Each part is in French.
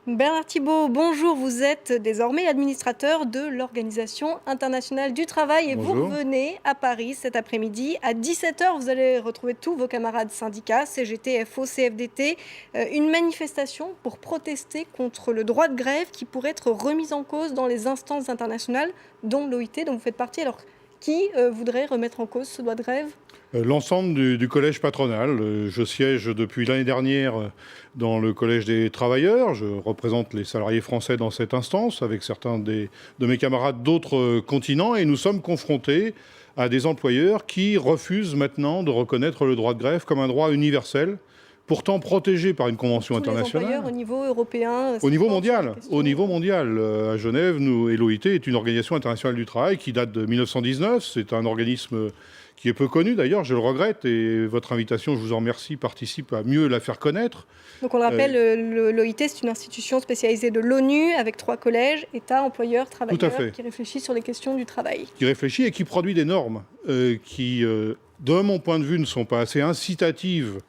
Bernard Thibault, bonjour. Vous êtes désormais administrateur de l'Organisation internationale du travail et vous Bonjour. revenez à Paris cet après-midi. À 17h, vous allez retrouver tous vos camarades syndicats, CGT, FO, CFDT. Une manifestation pour protester contre le droit de grève qui pourrait être remis en cause dans les instances internationales, dont l'OIT, dont vous faites partie. Alors, qui voudrait remettre en cause ce droit de grève ? L'ensemble du collège patronal. Je siège depuis l'année dernière dans le collège des travailleurs. Je représente les salariés français dans cette instance avec certains de mes camarades d'autres continents et nous sommes confrontés à des employeurs qui refusent maintenant de reconnaître le droit de grève comme un droit universel, pourtant protégé par une convention internationale. Les employeurs au niveau européen. Au niveau mondial, à Genève, et l'OIT est une organisation internationale du travail qui date de 1919. C'est un organisme qui est peu connu d'ailleurs, je le regrette, et votre invitation, je vous en remercie, participe à mieux la faire connaître. Donc on le rappelle, l'OIT, c'est une institution spécialisée de l'ONU avec 3 collèges, État, employeurs, travailleurs, qui réfléchissent sur les questions du travail. Qui réfléchit et qui produit des normes qui, de mon point de vue, ne sont pas assez incitatives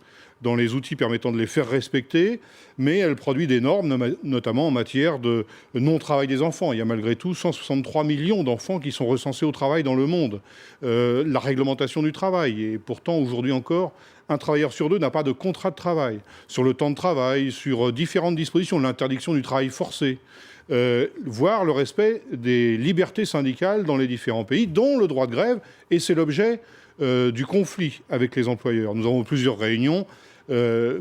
dans les outils permettant de les faire respecter, mais elle produit des normes, notamment en matière de non-travail des enfants. Il y a malgré tout 163 millions d'enfants qui sont recensés au travail dans le monde. La réglementation du travail, et pourtant aujourd'hui encore, un travailleur sur 2 n'a pas de contrat de travail. Sur le temps de travail, sur différentes dispositions, l'interdiction du travail forcé, voire le respect des libertés syndicales dans les différents pays, dont le droit de grève, et c'est l'objet du conflit avec les employeurs. Nous avons plusieurs réunions,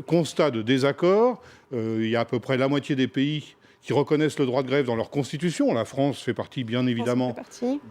constat de désaccord. Il y a à peu près la moitié des pays qui reconnaissent le droit de grève dans leur constitution. La France fait partie, bien évidemment,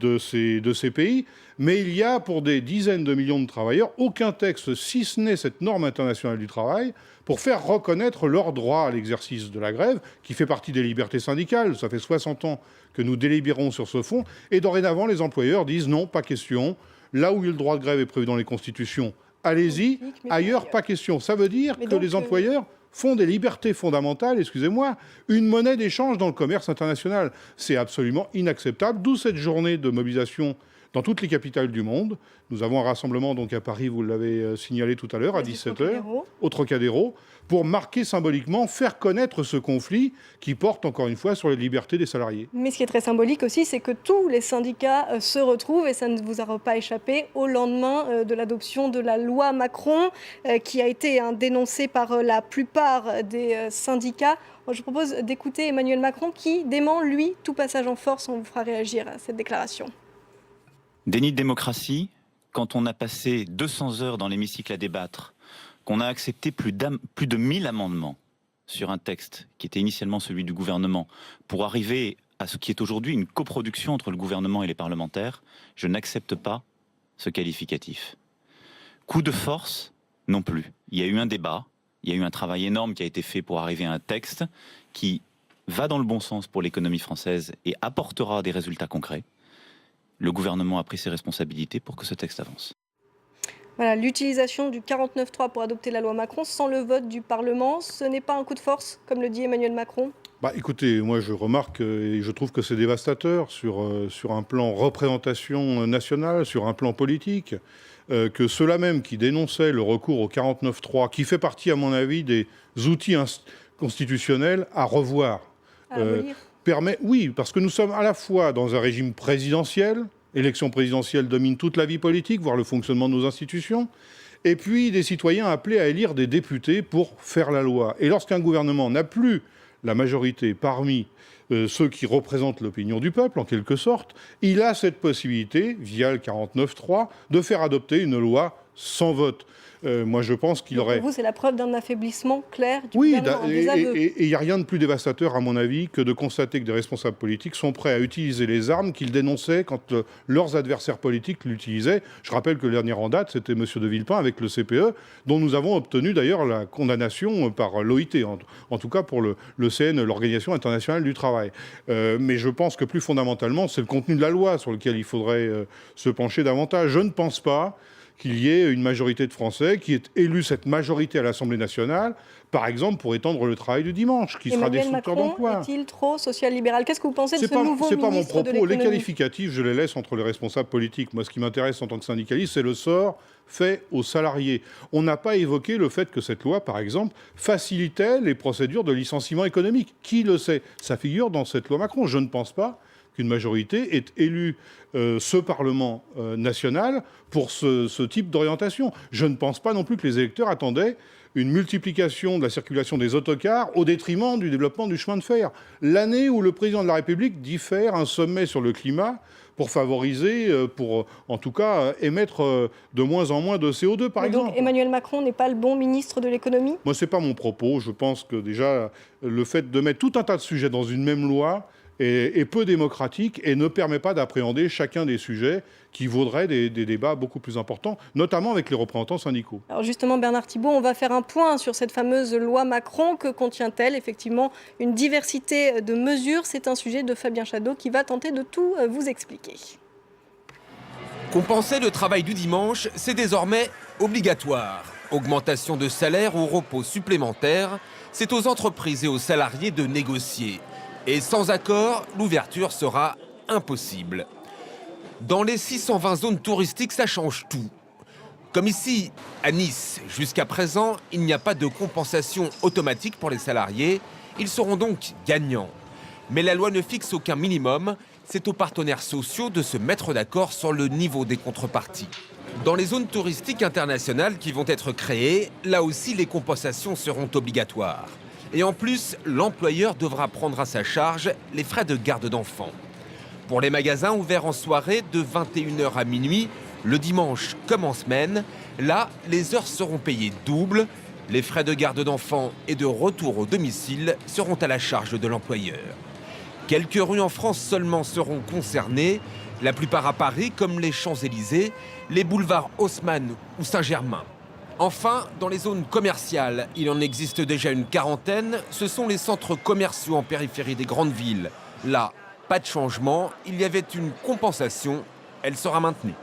de ces pays. Mais il y a, pour des dizaines de millions de travailleurs, aucun texte, si ce n'est cette norme internationale du travail, pour faire reconnaître leur droit à l'exercice de la grève, qui fait partie des libertés syndicales. Ça fait 60 ans que nous délibérons sur ce fond. Et dorénavant, les employeurs disent non, pas question. Là où le droit de grève est prévu dans les constitutions, allez-y. Ailleurs, pas question. Ça veut dire que les employeurs font des libertés fondamentales, excusez-moi, une monnaie d'échange dans le commerce international. C'est absolument inacceptable. D'où cette journée de mobilisation dans toutes les capitales du monde. Nous avons un rassemblement donc à Paris, vous l'avez signalé tout à l'heure, à 17h, au Trocadéro, pour marquer symboliquement, faire connaître ce conflit qui porte encore une fois sur les libertés des salariés. Mais ce qui est très symbolique aussi, c'est que tous les syndicats se retrouvent, et ça ne vous a pas échappé, au lendemain de l'adoption de la loi Macron, qui a été dénoncée par la plupart des syndicats. Je vous propose d'écouter Emmanuel Macron qui dément, lui, tout passage en force. On vous fera réagir à cette déclaration. Déni de démocratie, quand on a passé 200 heures dans l'hémicycle à débattre, qu'on a accepté plus de 1000 amendements sur un texte qui était initialement celui du gouvernement, pour arriver à ce qui est aujourd'hui une coproduction entre le gouvernement et les parlementaires, je n'accepte pas ce qualificatif. Coup de force, non plus. Il y a eu un débat, il y a eu un travail énorme qui a été fait pour arriver à un texte qui va dans le bon sens pour l'économie française et apportera des résultats concrets. Le gouvernement a pris ses responsabilités pour que ce texte avance. Voilà, l'utilisation du 49.3 pour adopter la loi Macron sans le vote du Parlement, ce n'est pas un coup de force, comme le dit Emmanuel Macron ? Écoutez, moi je remarque et je trouve que c'est dévastateur sur un plan représentation nationale, sur un plan politique, que ceux-là même qui dénonçaient le recours au 49.3, qui fait partie à mon avis des outils constitutionnels à revoir, oui, parce que nous sommes à la fois dans un régime présidentiel, l'élection présidentielle domine toute la vie politique, voire le fonctionnement de nos institutions, et puis des citoyens appelés à élire des députés pour faire la loi. Et lorsqu'un gouvernement n'a plus la majorité parmi ceux qui représentent l'opinion du peuple, en quelque sorte, il a cette possibilité, via le 49.3, de faire adopter une loi sans vote. Moi, je pense qu'il aurait... Pour vous, c'est la preuve d'un affaiblissement clair du gouvernement, des aveux. Et il n'y a rien de plus dévastateur, à mon avis, que de constater que des responsables politiques sont prêts à utiliser les armes qu'ils dénonçaient quand leurs adversaires politiques l'utilisaient. Je rappelle que le dernier en date, c'était M. de Villepin avec le CPE, dont nous avons obtenu d'ailleurs la condamnation par l'OIT, en tout cas pour le CN, l'Organisation internationale du travail. Mais je pense que plus fondamentalement, c'est le contenu de la loi sur lequel il faudrait se pencher davantage. Je ne pense pas qu'il y ait une majorité de Français qui ait élu cette majorité à l'Assemblée nationale, par exemple pour étendre le travail du dimanche, qui sera destructeur d'emploi. Emmanuel Macron est-il trop social-libéral? Qu'est-ce que vous pensez de ce nouveau C'est pas mon ministre de propos. Les l'économie? qualificatifs, je les laisse entre les responsables politiques. Moi, ce qui m'intéresse en tant que syndicaliste, c'est le sort fait aux salariés. On n'a pas évoqué le fait que cette loi, par exemple, facilitait les procédures de licenciement économique. Qui le sait? Ça figure dans cette loi Macron. Je ne pense pas qu'une majorité ait élu ce Parlement national pour ce type d'orientation. Je ne pense pas non plus que les électeurs attendaient une multiplication de la circulation des autocars au détriment du développement du chemin de fer. L'année où le président de la République dit faire un sommet sur le climat pour favoriser, pour en tout cas émettre de moins en moins de CO2, par exemple. Donc Emmanuel Macron n'est pas le bon ministre de l'économie? Moi, c'est pas mon propos. Je pense que déjà, le fait de mettre tout un tas de sujets dans une même loi est peu démocratique et ne permet pas d'appréhender chacun des sujets qui vaudraient des débats beaucoup plus importants, notamment avec les représentants syndicaux. Alors justement, Bernard Thibault, on va faire un point sur cette fameuse loi Macron. Que contient-elle? Effectivement, une diversité de mesures. C'est un sujet de Fabien Chadeau qui va tenter de tout vous expliquer. Compenser le travail du dimanche, c'est désormais obligatoire. Augmentation de salaire ou repos supplémentaire, c'est aux entreprises et aux salariés de négocier. Et sans accord, l'ouverture sera impossible. Dans les 620 zones touristiques, ça change tout. Comme ici, à Nice, jusqu'à présent, il n'y a pas de compensation automatique pour les salariés. Ils seront donc gagnants. Mais la loi ne fixe aucun minimum. C'est aux partenaires sociaux de se mettre d'accord sur le niveau des contreparties. Dans les zones touristiques internationales qui vont être créées, là aussi les compensations seront obligatoires. Et en plus, l'employeur devra prendre à sa charge les frais de garde d'enfants. Pour les magasins ouverts en soirée de 21h à minuit, le dimanche comme en semaine, là, les heures seront payées double. Les frais de garde d'enfants et de retour au domicile seront à la charge de l'employeur. Quelques rues en France seulement seront concernées, la plupart à Paris comme les Champs-Élysées, les boulevards Haussmann ou Saint-Germain. Enfin, dans les zones commerciales, il en existe déjà une quarantaine, ce sont les centres commerciaux en périphérie des grandes villes. Là, pas de changement, il y avait une compensation, elle sera maintenue.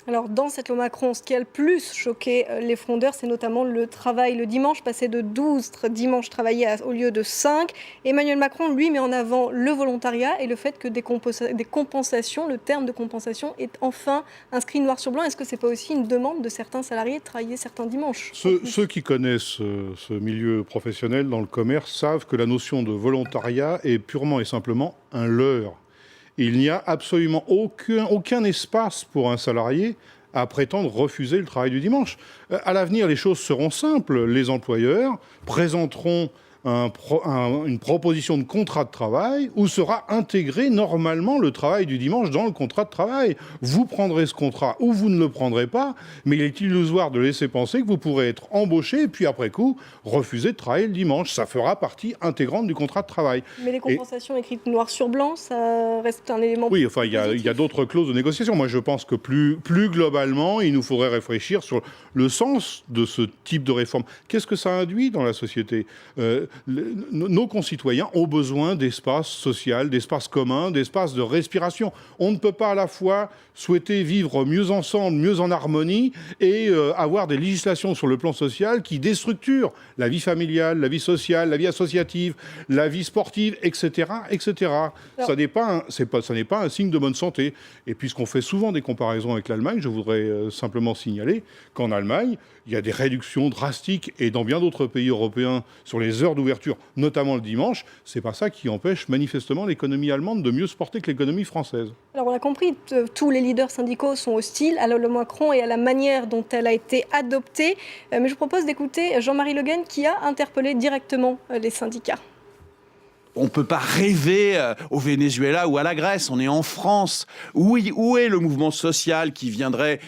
Alors dans cette loi Macron, ce qui a le plus choqué les frondeurs, c'est notamment le travail le dimanche, passé de 12 dimanches travaillés au lieu de 5. Emmanuel Macron, lui, met en avant le volontariat et le fait que des compensations, le terme de compensation est enfin inscrit noir sur blanc. Est-ce que ce n'est pas aussi une demande de certains salariés de travailler certains dimanches? Ceux qui connaissent ce milieu professionnel dans le commerce savent que la notion de volontariat est purement et simplement un leurre. Il n'y a absolument aucun espace pour un salarié à prétendre refuser le travail du dimanche. À l'avenir, les choses seront simples. Les employeurs présenteront une proposition de contrat de travail où sera intégré normalement le travail du dimanche dans le contrat de travail. Vous prendrez ce contrat ou vous ne le prendrez pas, mais il est illusoire de laisser penser que vous pourrez être embauché et puis après coup refuser de travailler le dimanche. Ça fera partie intégrante du contrat de travail. Mais les compensations écrites noir sur blanc, ça reste un élément. Oui, enfin, il y a d'autres clauses de négociation. Moi, je pense que plus globalement, il nous faudrait réfléchir sur le sens de ce type de réforme. Qu'est-ce que ça induit dans la société ? Nos concitoyens ont besoin d'espace social, d'espace commun, d'espace de respiration. On ne peut pas à la fois souhaiter vivre mieux ensemble, mieux en harmonie et avoir des législations sur le plan social qui déstructurent la vie familiale, la vie sociale, la vie associative, la vie sportive, etc., etc. Ça n'est pas un signe de bonne santé. Et puisqu'on fait souvent des comparaisons avec l'Allemagne, je voudrais simplement signaler qu'en Allemagne, il y a des réductions drastiques et dans bien d'autres pays européens sur les heures d'ouverture, notamment le dimanche. C'est pas ça qui empêche manifestement l'économie allemande de mieux se porter que l'économie française. Alors on l'a compris, tous les leaders syndicaux sont hostiles à la loi Macron et à la manière dont elle a été adoptée. Mais je vous propose d'écouter Jean-Marie Le Guen qui a interpellé directement les syndicats. On ne peut pas rêver au Venezuela ou à la Grèce, on est en France. Où est le mouvement social qui viendrait,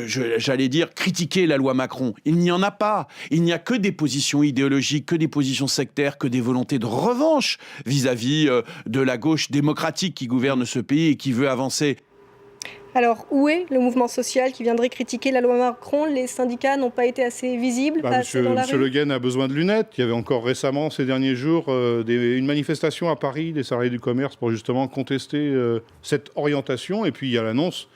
j'allais dire, critiquer la loi Macron? Il n'y en a pas. Il n'y a que des positions idéologiques, que des positions sectaires, que des volontés de revanche vis-à-vis de la gauche démocratique qui gouverne ce pays et qui veut avancer. Alors, où est le mouvement social qui viendrait critiquer la loi Macron? Les syndicats n'ont pas été assez visibles, pas assez dans la rue. Monsieur Le Guen a besoin de lunettes. Il y avait encore récemment, ces derniers jours, une manifestation à Paris des salariés du commerce pour justement contester cette orientation. Et puis, il y a l'annonce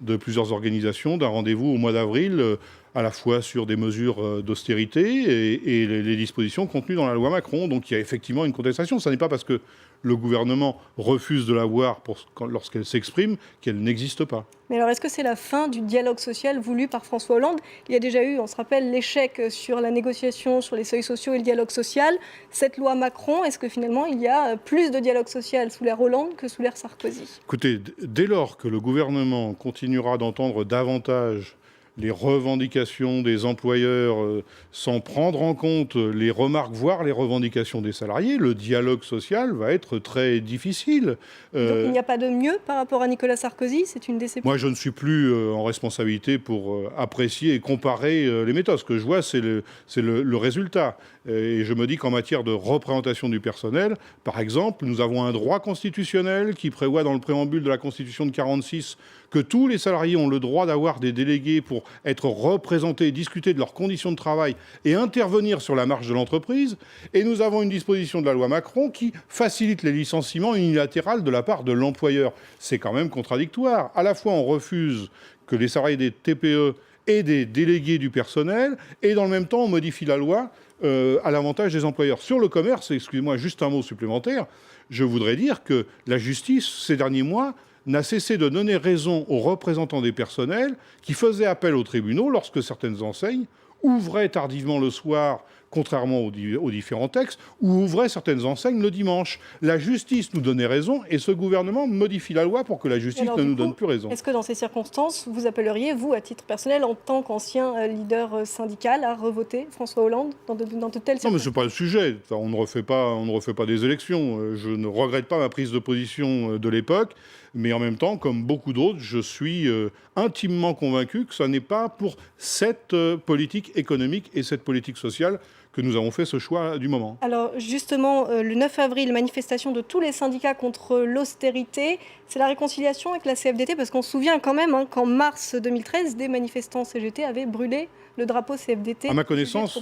de plusieurs organisations d'un rendez-vous au mois d'avril, à la fois sur des mesures d'austérité et les dispositions contenues dans la loi Macron. Donc il y a effectivement une contestation. Ce n'est pas parce que le gouvernement refuse de la voir lorsqu'elle s'exprime qu'elle n'existe pas. Mais alors, est-ce que c'est la fin du dialogue social voulu par François Hollande? Il y a déjà eu, on se rappelle, l'échec sur la négociation sur les seuils sociaux et le dialogue social. Cette loi Macron, est-ce que finalement il y a plus de dialogue social sous l'ère Hollande que sous l'ère Sarkozy? Écoutez, dès lors que le gouvernement continuera d'entendre davantage les revendications des employeurs sans prendre en compte les remarques, voire les revendications des salariés, le dialogue social va être très difficile. Donc il n'y a pas de mieux par rapport à Nicolas Sarkozy? C'est une déception? Moi, je ne suis plus en responsabilité pour apprécier et comparer les méthodes. Ce que je vois, c'est le résultat. Et je me dis qu'en matière de représentation du personnel, par exemple, nous avons un droit constitutionnel qui prévoit dans le préambule de la Constitution de 1946 que tous les salariés ont le droit d'avoir des délégués pour être représentés, discuter de leurs conditions de travail et intervenir sur la marche de l'entreprise. Et nous avons une disposition de la loi Macron qui facilite les licenciements unilatéraux de la part de l'employeur. C'est quand même contradictoire. À la fois, on refuse que les salariés des TPE aient des délégués du personnel et dans le même temps, on modifie la loi à l'avantage des employeurs. Sur le commerce, excusez-moi, juste un mot supplémentaire, je voudrais dire que la justice, ces derniers mois, n'a cessé de donner raison aux représentants des personnels qui faisaient appel aux tribunaux lorsque certaines enseignes ouvraient tardivement le soir, contrairement aux différents textes, ou ouvraient certaines enseignes le dimanche. La justice nous donnait raison et ce gouvernement modifie la loi pour que la justice ne nous donne plus raison. Est-ce que dans ces circonstances, vous appelleriez, vous, à titre personnel, en tant qu'ancien leader syndical, à revoter François Hollande dans de telles circonstances? Non, mais ce n'est pas le sujet. On ne refait pas des élections. Je ne regrette pas ma prise de position de l'époque. Mais en même temps, comme beaucoup d'autres, je suis intimement convaincu que ce n'est pas pour cette politique économique et cette politique sociale que nous avons fait ce choix du moment. Alors justement, le 9 avril, manifestation de tous les syndicats contre l'austérité. C'est la réconciliation avec la CFDT, parce qu'on se souvient quand même qu'en mars 2013, des manifestants CGT avaient brûlé le drapeau CFDT. À ma connaissance,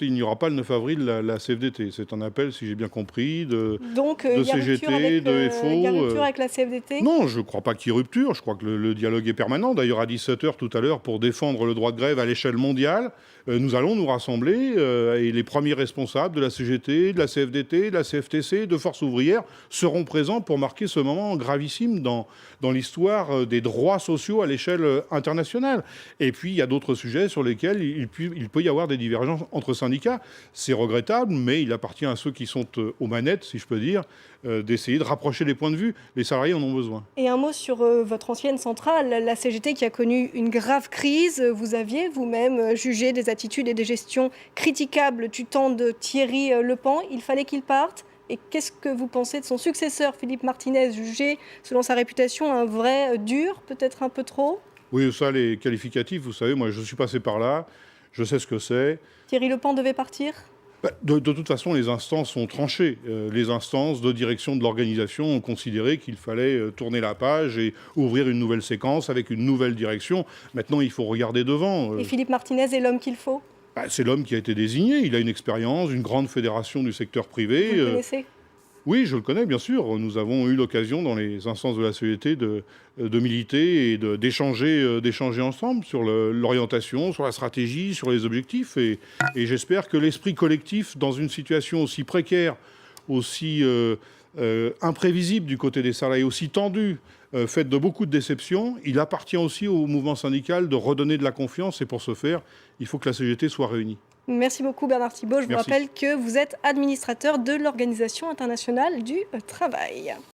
il n'y aura pas le 9 avril la CFDT. C'est un appel, si j'ai bien compris, de CGT, de FO. Il y a rupture avec la CFDT? Non, je ne crois pas qu'il y ait rupture. Je crois que le dialogue est permanent. D'ailleurs, à 17h tout à l'heure, pour défendre le droit de grève à l'échelle mondiale, nous allons nous rassembler et les premiers responsables de la CGT, de la CFDT, de la CFTC, de Force ouvrière seront présents pour marquer ce moment gravissime dans l'histoire des droits sociaux à l'échelle internationale. Et puis, il y a d'autres sujets sur lesquels il peut y avoir des divergences entre syndicats. C'est regrettable, mais il appartient à ceux qui sont aux manettes, si je peux dire, d'essayer de rapprocher les points de vue. Les salariés en ont besoin. Et un mot sur votre ancienne centrale, la CGT, qui a connu une grave crise. Vous aviez vous-même jugé des attitudes et des gestions critiquables du temps de Thierry Lepan. Il fallait qu'il parte. Et qu'est-ce que vous pensez de son successeur, Philippe Martinez, jugé, selon sa réputation, un vrai dur, peut-être un peu trop? Oui, ça, les qualificatifs, vous savez, moi, je suis passé par là. Je sais ce que c'est. Thierry Lepan devait partir? De toute façon, les instances sont tranchées. Les instances de direction de l'organisation ont considéré qu'il fallait tourner la page et ouvrir une nouvelle séquence avec une nouvelle direction. Maintenant, il faut regarder devant. Et Philippe Martinez est l'homme qu'il faut? C'est l'homme qui a été désigné. Il a une expérience, une grande fédération du secteur privé. Vous le connaissez? Oui, je le connais, bien sûr. Nous avons eu l'occasion, dans les instances de la CGT, de militer et d'échanger ensemble sur l'orientation, sur la stratégie, sur les objectifs. Et j'espère que l'esprit collectif, dans une situation aussi précaire, aussi imprévisible du côté des salariés, aussi tendue, faite de beaucoup de déceptions, il appartient aussi au mouvement syndical de redonner de la confiance. Et pour ce faire, il faut que la CGT soit réunie. Merci beaucoup Bernard Thibault. Je vous rappelle que vous êtes administrateur de l'Organisation internationale du travail.